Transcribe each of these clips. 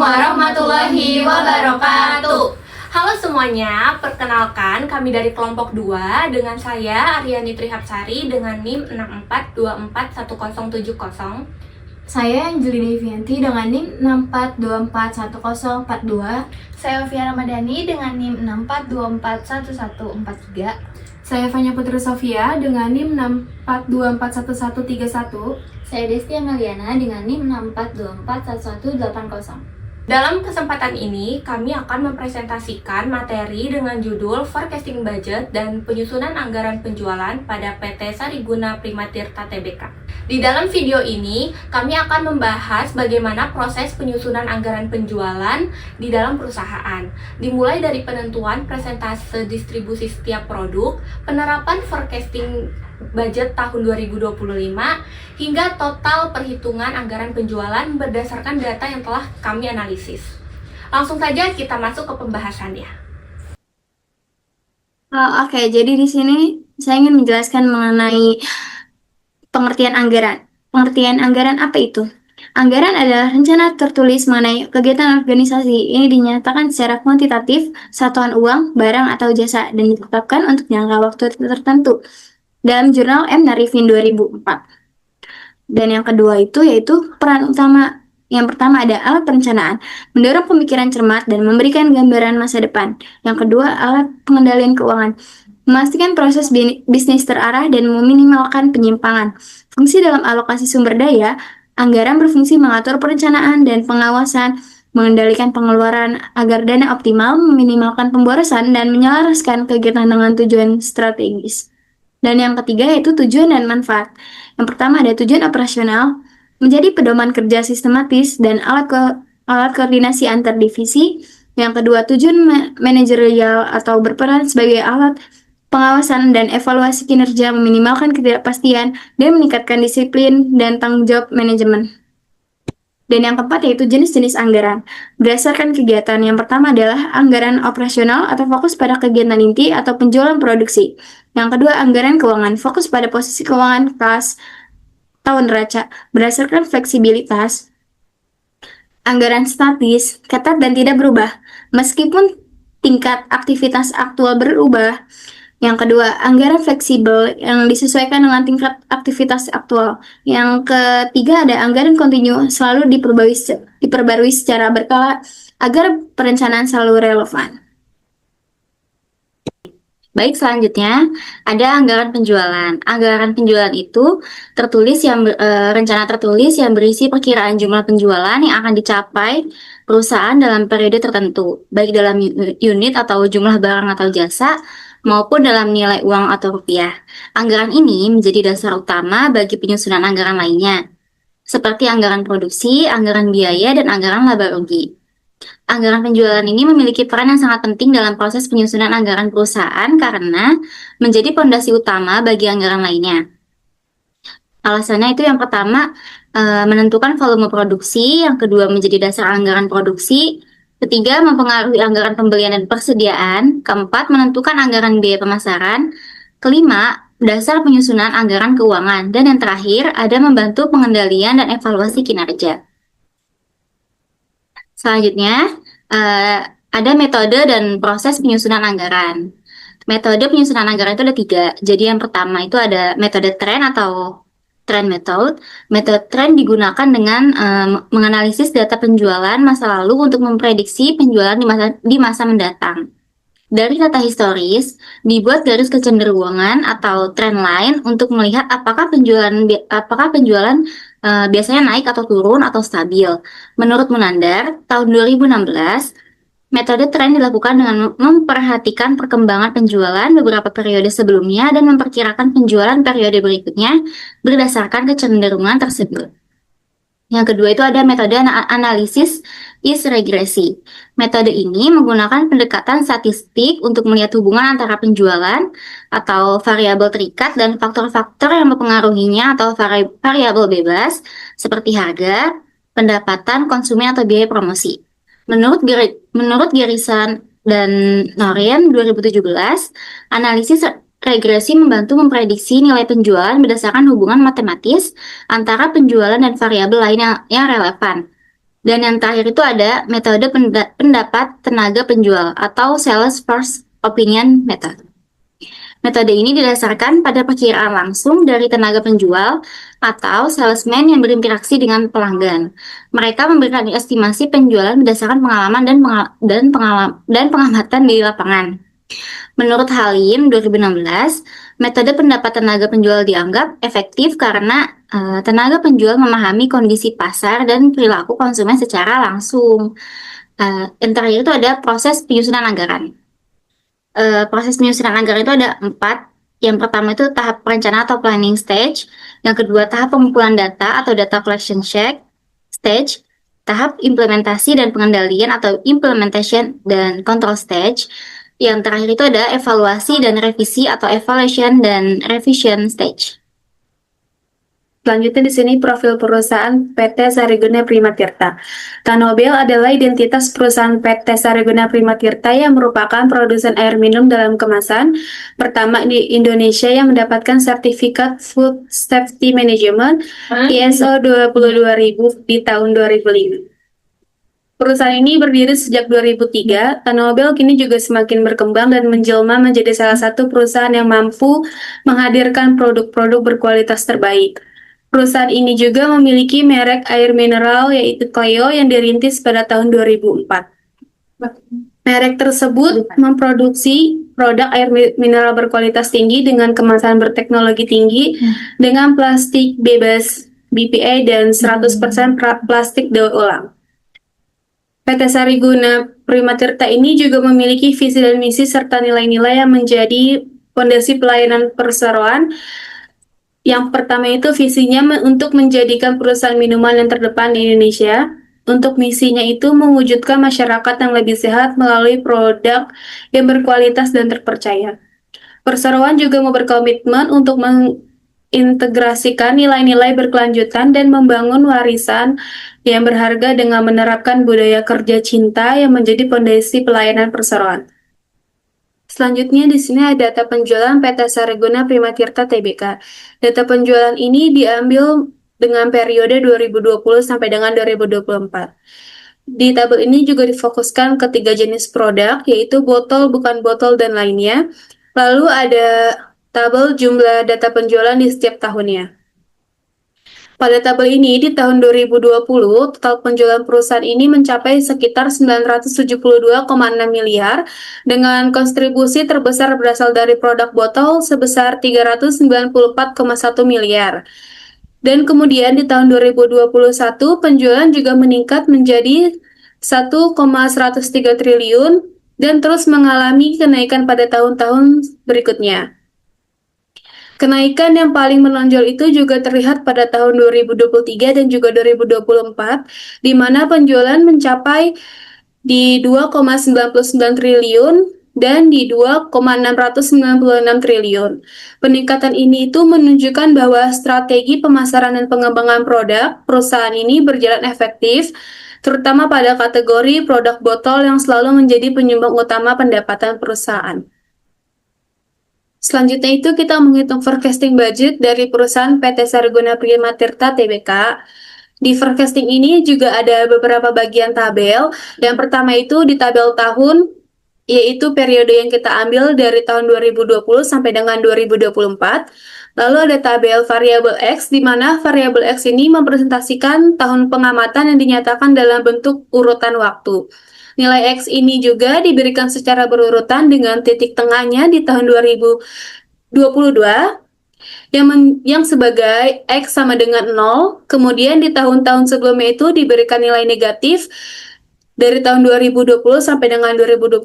warahmatullahi wabarakatuh. Halo semuanya, perkenalkan kami dari kelompok 2 dengan saya Aryani Trihapsari dengan NIM 64241070. Saya Angelina Devianti dengan NIM 64241042. Saya Ovia Ramadhani dengan NIM 64241143. Saya Fanya Putri Sofia dengan NIM 64241131. Saya Desti Ameliana dengan NIM 64241180. Dalam kesempatan ini, kami akan mempresentasikan materi dengan judul Forecasting Budget dan Penyusunan Anggaran Penjualan pada PT Sariguna Primatirta Tbk. Di dalam video ini, kami akan membahas bagaimana proses penyusunan anggaran penjualan di dalam perusahaan. Dimulai dari penentuan persentase distribusi setiap produk, penerapan forecasting budget tahun 2025, hingga total perhitungan anggaran penjualan berdasarkan data yang telah kami analisis. Langsung saja kita masuk ke pembahasannya. Oke, jadi di sini saya ingin menjelaskan mengenai pengertian anggaran. Pengertian anggaran apa itu? Anggaran adalah rencana tertulis mengenai kegiatan organisasi. Ini dinyatakan secara kuantitatif, satuan uang, barang, atau jasa, dan ditetapkan untuk jangka waktu tertentu dalam jurnal M. Narifin 2004. Dan yang kedua itu yaitu peran utama. Yang pertama ada alat perencanaan, mendorong pemikiran cermat dan memberikan gambaran masa depan. Yang kedua, alat pengendalian keuangan, memastikan proses bisnis terarah dan meminimalkan penyimpangan. Fungsi dalam alokasi sumber daya, anggaran berfungsi mengatur perencanaan dan pengawasan, mengendalikan pengeluaran agar dana optimal, meminimalkan pemborosan, dan menyelaraskan kegiatan dengan tujuan strategis. Dan yang ketiga yaitu tujuan dan manfaat. Yang pertama ada tujuan operasional, menjadi pedoman kerja sistematis dan alat koordinasi antar divisi. Yang kedua tujuan manajerial atau berperan sebagai alat pengawasan dan evaluasi kinerja, meminimalkan ketidakpastian dan meningkatkan disiplin dan tanggung jawab manajemen. Dan yang keempat yaitu jenis-jenis anggaran. Berdasarkan kegiatan, yang pertama adalah anggaran operasional atau fokus pada kegiatan inti atau penjualan produksi. Yang kedua, anggaran keuangan, fokus pada posisi keuangan kas tahun neraca. Berdasarkan fleksibilitas, anggaran statis, ketat dan tidak berubah, meskipun tingkat aktivitas aktual berubah. Yang kedua, anggaran fleksibel yang disesuaikan dengan tingkat aktivitas aktual. Yang ketiga ada anggaran kontinu, selalu diperbarui secara berkala agar perencanaan selalu relevan. Baik, selanjutnya ada anggaran penjualan. Anggaran penjualan itu rencana tertulis yang berisi perkiraan jumlah penjualan yang akan dicapai perusahaan dalam periode tertentu, baik dalam unit atau jumlah barang atau jasa, maupun dalam nilai uang atau rupiah. Anggaran ini menjadi dasar utama bagi penyusunan anggaran lainnya, seperti anggaran produksi, anggaran biaya, dan anggaran laba rugi. Anggaran penjualan ini memiliki peran yang sangat penting dalam proses penyusunan anggaran perusahaan karena menjadi fondasi utama bagi anggaran lainnya. Alasannya itu yang pertama, menentukan volume produksi, yang kedua menjadi dasar anggaran produksi, ketiga, mempengaruhi anggaran pembelian dan persediaan. Keempat, menentukan anggaran biaya pemasaran. Kelima, dasar penyusunan anggaran keuangan. Dan yang terakhir, ada membantu pengendalian dan evaluasi kinerja. Selanjutnya, ada metode dan proses penyusunan anggaran. Metode penyusunan anggaran itu ada 3. Jadi yang pertama itu ada metode trend atau trend method. Metode trend digunakan dengan menganalisis data penjualan masa lalu untuk memprediksi penjualan di masa mendatang. Dari data historis, dibuat garis kecenderungan atau trend line untuk melihat apakah penjualan biasanya naik atau turun atau stabil. Menurut Munandar, tahun 2016, metode tren dilakukan dengan memperhatikan perkembangan penjualan beberapa periode sebelumnya dan memperkirakan penjualan periode berikutnya berdasarkan kecenderungan tersebut. Yang kedua itu ada metode analisis regresi. Metode ini menggunakan pendekatan statistik untuk melihat hubungan antara penjualan atau variabel terikat dan faktor-faktor yang mempengaruhinya atau variabel bebas seperti harga, pendapatan konsumen atau biaya promosi. Menurut Garrison dan Noreen 2017, analisis regresi membantu memprediksi nilai penjualan berdasarkan hubungan matematis antara penjualan dan variabel lain yang relevan. Dan yang terakhir itu ada metode pendapat tenaga penjual atau sales first opinion method. Metode ini didasarkan pada perkiraan langsung dari tenaga penjual atau salesman yang berinteraksi dengan pelanggan. Mereka memberikan estimasi penjualan berdasarkan pengalaman dan pengamatan di lapangan. Menurut Halim 2016, metode pendapat tenaga penjual dianggap efektif karena tenaga penjual memahami kondisi pasar dan perilaku konsumen secara langsung. Yang terakhir itu ada proses penyusunan anggaran. Proses penyusunan anggaran itu ada 4. Yang pertama itu tahap perencanaan atau planning stage. Yang kedua tahap pengumpulan data atau data collection stage. Tahap implementasi dan pengendalian atau implementation dan control stage. Yang terakhir itu ada evaluasi dan revisi atau evaluation dan revision stage. Selanjutnya di sini profil perusahaan PT Sariguna Primatirta. Tanobel adalah identitas perusahaan PT Sariguna Primatirta yang merupakan produsen air minum dalam kemasan pertama di Indonesia yang mendapatkan sertifikat Food Safety Management ISO 22000 di tahun 2005. Perusahaan ini berdiri sejak 2003. Tanobel kini juga semakin berkembang dan menjelma menjadi salah satu perusahaan yang mampu menghadirkan produk-produk berkualitas terbaik. Perusahaan ini juga memiliki merek air mineral yaitu Clio yang dirintis pada tahun 2004. Merek tersebut memproduksi produk air mineral berkualitas tinggi dengan kemasan berteknologi tinggi dengan plastik bebas BPA dan 100% plastik daur ulang. PT Sariguna Primatirta ini juga memiliki visi dan misi serta nilai-nilai yang menjadi fondasi pelayanan perseroan. Yang pertama itu visinya untuk menjadikan perusahaan minuman yang terdepan di Indonesia. Untuk misinya itu mewujudkan masyarakat yang lebih sehat melalui produk yang berkualitas dan terpercaya. Perseroan juga berkomitmen untuk mengintegrasikan nilai-nilai berkelanjutan dan membangun warisan yang berharga dengan menerapkan budaya kerja cinta yang menjadi fondasi pelayanan perseroan. Selanjutnya di sini ada data penjualan PT Sariguna Primatirta Tbk. Data penjualan ini diambil dengan periode 2020 sampai dengan 2024. Di tabel ini juga difokuskan ke 3 jenis produk, yaitu botol, bukan botol, dan lainnya. Lalu ada tabel jumlah data penjualan di setiap tahunnya. Pada tabel ini, di tahun 2020, total penjualan perusahaan ini mencapai sekitar 972,6 miliar, dengan kontribusi terbesar berasal dari produk botol sebesar 394,1 miliar. Dan kemudian di tahun 2021, penjualan juga meningkat menjadi 1,103 triliun dan terus mengalami kenaikan pada tahun-tahun berikutnya. Kenaikan yang paling menonjol itu juga terlihat pada tahun 2023 dan juga 2024, di mana penjualan mencapai di 2,99 triliun dan di 2,696 triliun. Peningkatan ini itu menunjukkan bahwa strategi pemasaran dan pengembangan produk perusahaan ini berjalan efektif, terutama pada kategori produk botol yang selalu menjadi penyumbang utama pendapatan perusahaan. Selanjutnya itu kita menghitung forecasting budget dari perusahaan PT Sariguna Primatirta Tbk. Di forecasting ini juga ada beberapa bagian tabel. Yang pertama itu di tabel tahun, yaitu periode yang kita ambil dari tahun 2020 sampai dengan 2024. Lalu ada tabel variabel X, di mana variabel X ini mempresentasikan tahun pengamatan yang dinyatakan dalam bentuk urutan waktu. Nilai X ini juga diberikan secara berurutan dengan titik tengahnya di tahun 2022 yang sebagai X sama dengan 0. Kemudian di tahun-tahun sebelumnya itu diberikan nilai negatif dari tahun 2020 sampai dengan 2021.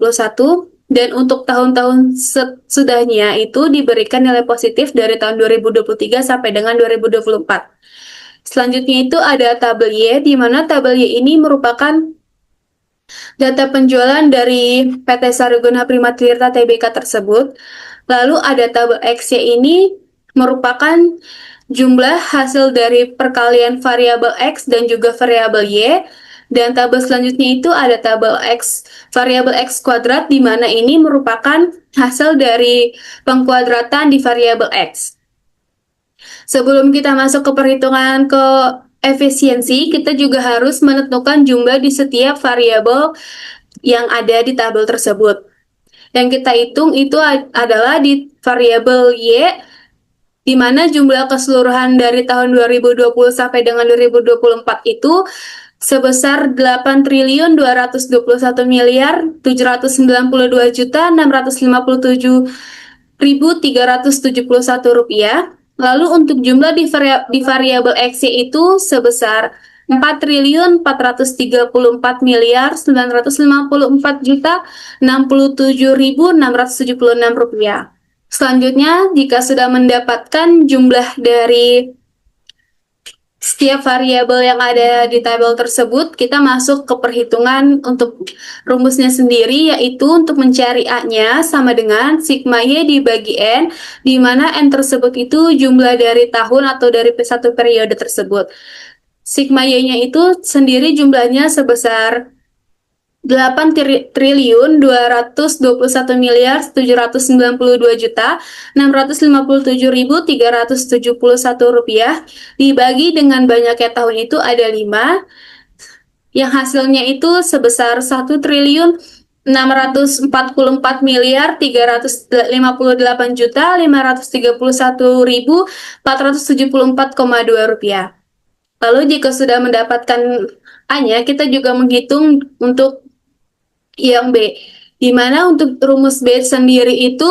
Dan untuk tahun-tahun sesudahnya itu diberikan nilai positif dari tahun 2023 sampai dengan 2024. Selanjutnya itu ada tabel Y, di mana tabel Y ini merupakan data penjualan dari PT Sariguna Primatirta Tbk tersebut. Lalu ada tabel X ini merupakan jumlah hasil dari perkalian variabel X dan juga variabel Y. Dan tabel selanjutnya itu ada tabel X, variabel X kuadrat, di mana ini merupakan hasil dari pengkuadratan di variabel X. Sebelum kita masuk ke perhitungan ke efisiensi, kita juga harus menentukan jumlah di setiap variabel yang ada di tabel tersebut. Yang kita hitung itu adalah di variabel Y, di mana jumlah keseluruhan dari tahun 2020 sampai dengan 2024 itu sebesar 8.221.657.371 rupiah. Lalu untuk jumlah di variabel X itu sebesar 4.434.954.676.676 rupiah. Selanjutnya, jika sudah mendapatkan jumlah dari setiap variabel yang ada di tabel tersebut, kita masuk ke perhitungan untuk rumusnya sendiri, yaitu untuk mencari A-nya sama dengan sigma Y dibagi N, di mana N tersebut itu jumlah dari tahun atau dari satu periode tersebut. Sigma Y-nya itu sendiri jumlahnya sebesar 8.221.792.657.371 rupiah dibagi dengan banyaknya tahun itu ada 5, yang hasilnya itu sebesar 1.644.338.531.474,2 rupiah. Lalu jika sudah mendapatkan A-nya, kita juga menghitung untuk yang B, di mana untuk rumus B sendiri itu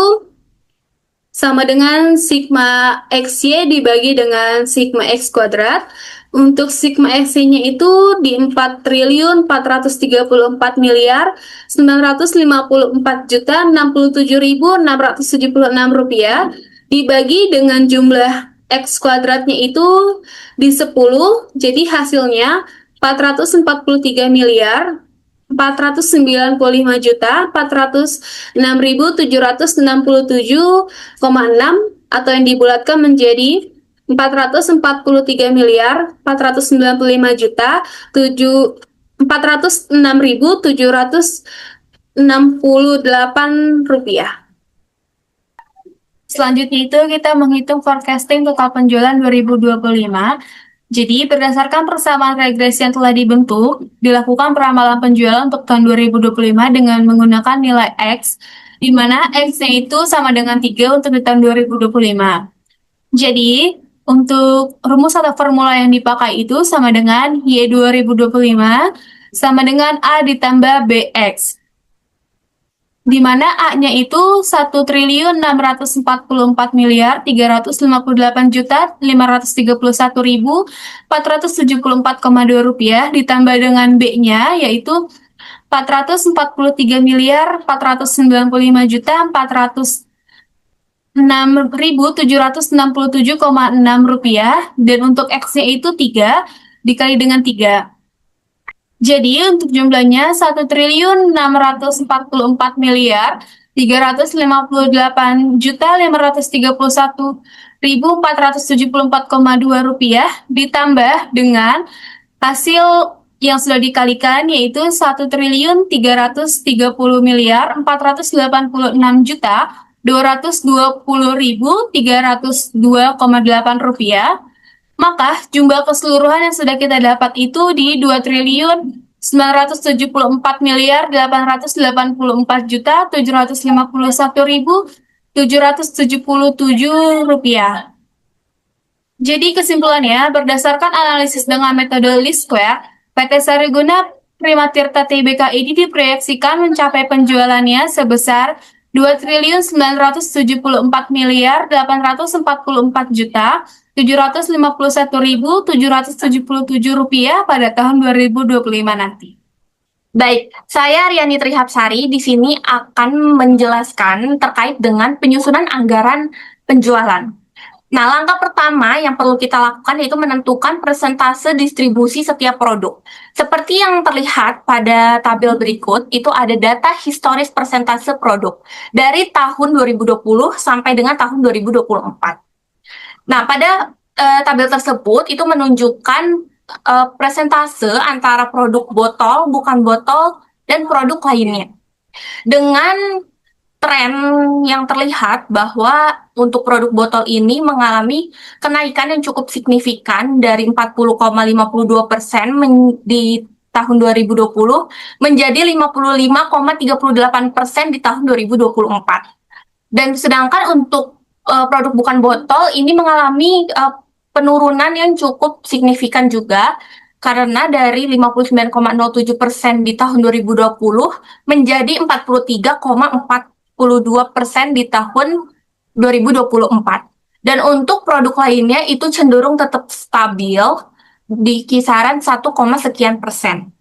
sama dengan sigma XY dibagi dengan sigma X kuadrat. Untuk sigma XY-nya itu di 4.434.954.067.676 rupiah dibagi dengan jumlah X kuadratnya itu di 10, jadi hasilnya 445.406.767,6 atau yang dibulatkan menjadi 406.768 rupiah. Selanjutnya itu kita menghitung forecasting total penjualan 2025. Jadi, berdasarkan persamaan regresi yang telah dibentuk, dilakukan peramalan penjualan untuk tahun 2025 dengan menggunakan nilai X, di mana X-nya itu sama dengan 3 untuk di tahun 2025. Jadi, untuk rumus atau formula yang dipakai itu sama dengan Y 2025 sama dengan A ditambah BX. Di mana A-nya itu 1.454.531.474,2 rupiah ditambah dengan B-nya yaitu 444.499.406.767,6 rupiah, dan untuk X-nya itu 3 dikali dengan 3. Jadi untuk jumlahnya 1.454.531.474,2 rupiah ditambah dengan hasil yang sudah dikalikan yaitu 1.330.480.220.302,8 rupiah. Maka jumlah keseluruhan yang sudah kita dapat itu di 2.974.854.751.777 rupiah. Jadi kesimpulannya, berdasarkan analisis dengan metode least square, PT Sariguna Primatirta Tbk ini diproyeksikan mencapai penjualannya sebesar 2.974.844.751.777 rupiah pada tahun 2025 nanti. Baik, saya Riani Trihapsari di sini akan menjelaskan terkait dengan penyusunan anggaran penjualan. Nah, langkah pertama yang perlu kita lakukan yaitu menentukan persentase distribusi setiap produk. Seperti yang terlihat pada tabel berikut, itu ada data historis persentase produk dari tahun 2020 sampai dengan tahun 2024. Nah, pada tabel tersebut itu menunjukkan persentase antara produk botol, bukan botol, dan produk lainnya. Dengan tren yang terlihat bahwa untuk produk botol ini mengalami kenaikan yang cukup signifikan dari 40,52% di tahun 2020 menjadi 55,38% di tahun 2024. Dan sedangkan untuk produk bukan botol ini mengalami penurunan yang cukup signifikan juga, karena dari 59,07% di tahun 2020 menjadi 43,42% di tahun 2024. Dan untuk produk lainnya itu cenderung tetap stabil di kisaran 1, sekian persen.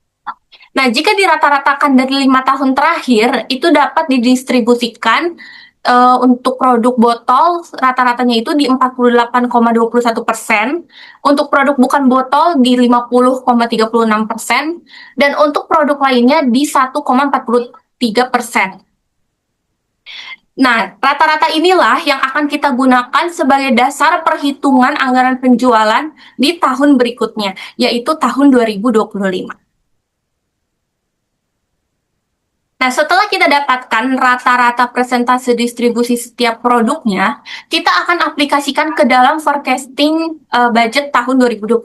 Nah, jika dirata-ratakan dari 5 tahun terakhir, itu dapat didistribusikan untuk produk botol rata-ratanya itu di 48,21%, untuk produk bukan botol di 50,36%, dan untuk produk lainnya di 1,43%. Nah, rata-rata inilah yang akan kita gunakan sebagai dasar perhitungan anggaran penjualan di tahun berikutnya, yaitu tahun 2025. Nah, setelah kita dapatkan rata-rata persentase distribusi setiap produknya, kita akan aplikasikan ke dalam forecasting budget tahun 2025.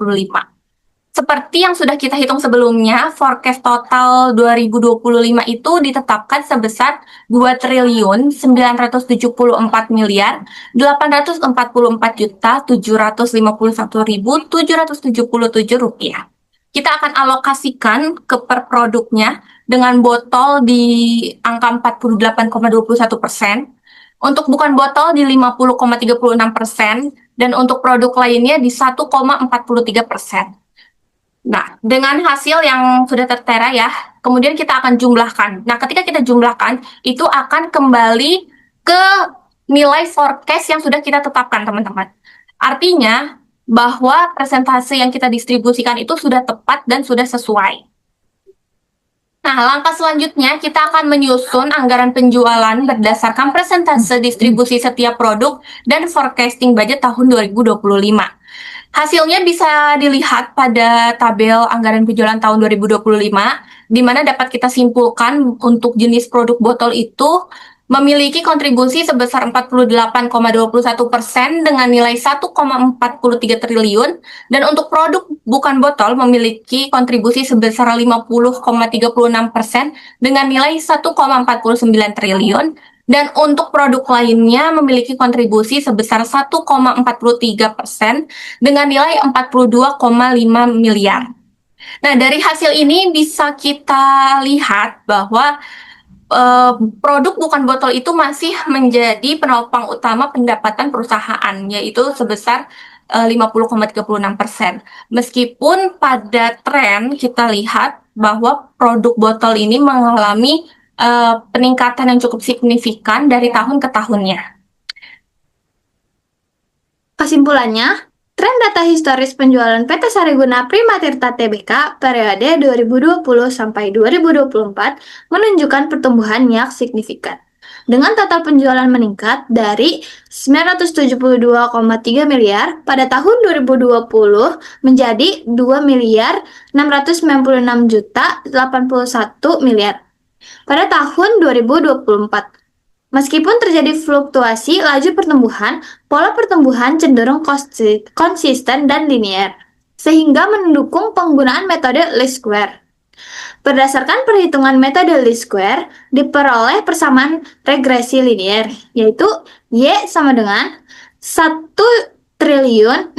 Seperti yang sudah kita hitung sebelumnya, forecast total 2025 itu ditetapkan sebesar 2.934.751.751.777 rupiah. Kita akan alokasikan ke per produknya dengan botol di angka 48,21%, untuk bukan botol di 50,36%, dan untuk produk lainnya di 1,43%. Nah, dengan hasil yang sudah tertera ya, kemudian kita akan jumlahkan. Nah, ketika kita jumlahkan, itu akan kembali ke nilai forecast yang sudah kita tetapkan, teman-teman. Artinya, bahwa presentasi yang kita distribusikan itu sudah tepat dan sudah sesuai. Nah, langkah selanjutnya kita akan menyusun anggaran penjualan berdasarkan presentase distribusi setiap produk dan forecasting budget tahun 2025. Hasilnya bisa dilihat pada tabel anggaran penjualan tahun 2025, di mana dapat kita simpulkan untuk jenis produk botol itu memiliki kontribusi sebesar 48,21% dengan nilai 1,43 triliun, dan untuk produk bukan botol memiliki kontribusi sebesar 50,36% dengan nilai 1,49 triliun, dan untuk produk lainnya memiliki kontribusi sebesar 1,43% dengan nilai 42,5 miliar. Nah, dari hasil ini bisa kita lihat bahwa produk bukan botol itu masih menjadi penopang utama pendapatan perusahaan, yaitu sebesar 50,36%. Meskipun pada tren kita lihat bahwa produk botol ini mengalami peningkatan yang cukup signifikan dari tahun ke tahunnya. Kesimpulannya, tren data historis penjualan PT Sariguna Primatirta Tbk periode 2020 sampai 2024 menunjukkan pertumbuhan yang signifikan. Dengan total penjualan meningkat dari 972,3 miliar pada tahun 2020 menjadi 2 miliar 696 juta 81 miliar pada tahun 2024. Meskipun terjadi fluktuasi laju pertumbuhan, pola pertumbuhan cenderung konsisten dan linier, sehingga mendukung penggunaan metode least square. Berdasarkan perhitungan metode least square, diperoleh persamaan regresi linier, yaitu Y sama dengan 1.644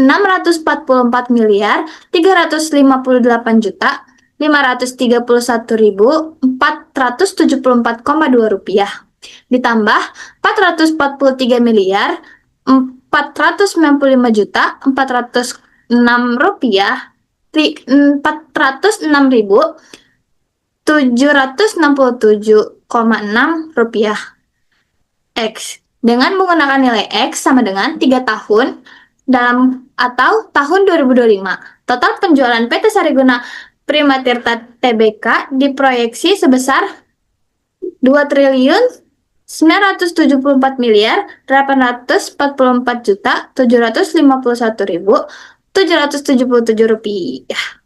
miliar 358 juta 531.474,2 rupiah ditambah 443 miliar 495 juta 406 rupiah 406.767,6 rupiah X dengan menggunakan nilai X sama dengan 3 tahun dalam atau tahun 2025. Total penjualan PT Sariguna Primatirta Tbk diproyeksi sebesar 2.974 miliar 844 juta 751.777 rupiah.